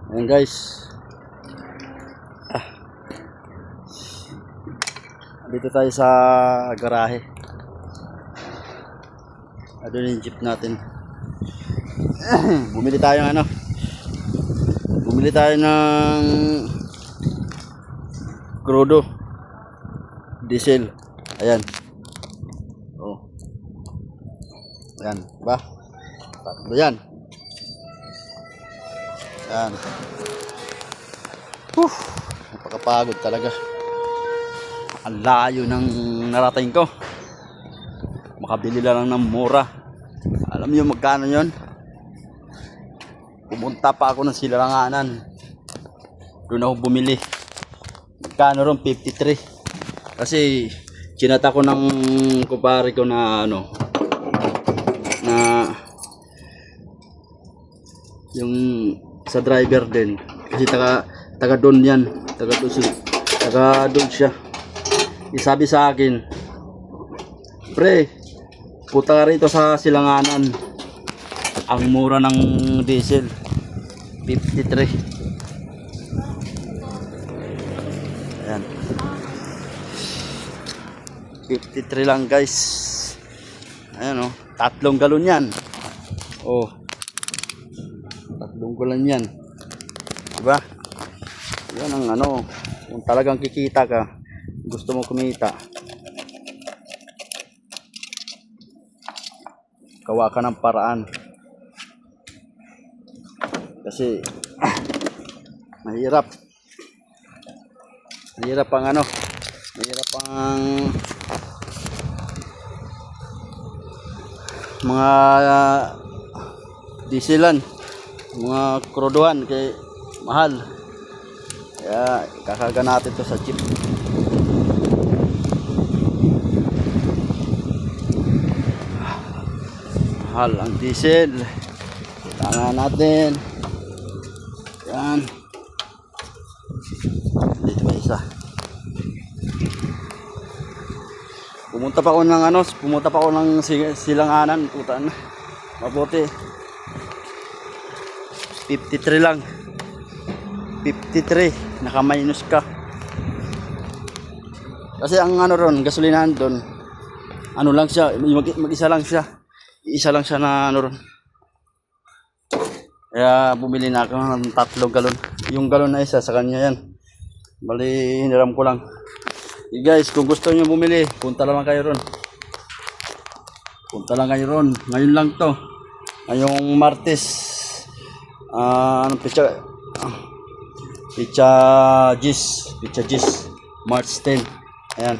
Ayan guys. Dito tayo sa garahe. Doon yung jeep natin. Bumili tayo ng Bumili tayo ng crudo diesel. Ayan. Oh. Ayan, diba? Tatlo yan. Ayan. Napakapagod talaga. Ang layo ng narating ko. Makabili lang ng mura. Alam niyo magkano yon? Pumunta pa ako ng Silanganan. Doon ako bumili. Magkano ron? 53. Kasi kinata ko ng kumpare ko na na yung sa driver din. Kasi taga doon yan. Taga doon siya. Isabi sa akin, pre, puta ka rito sa Silanganan. Ang mura ng diesel, 53. Ayan. 53 lang guys. Ayan o, 3 galon yan. Oh, 3 galon yan. Diba? Yan ang kung talagang kikita ka, gusto mo kumita, gawa ka ng paraan. Kasi mahirap ang mahirap ang mga dieselan, mga kruduhan, kay mahal. Kaya kakaga natin to sa jeep. Mahal ang diesel. Kailangan natin. Yan. Dito pa isa. Pumunta pa ako ng Silanganan, putaan. Mabuti. 53 lang. 53, naka-minus ka. Kasi ang ron, gasolinahan doon, lang siya, mag-isa lang siya. Isa lang siya na ron. Kaya bumili na ako ng 3 galon. Yung galon na isa sa kanya yan. Bali, hiniram ko lang. Guys, kung gusto niyo bumili, punta lang kayo ron. Punta lang kayo ron. Ngayon lang to. Ngayong Martes. Pizza Gis. March 10. Ayan.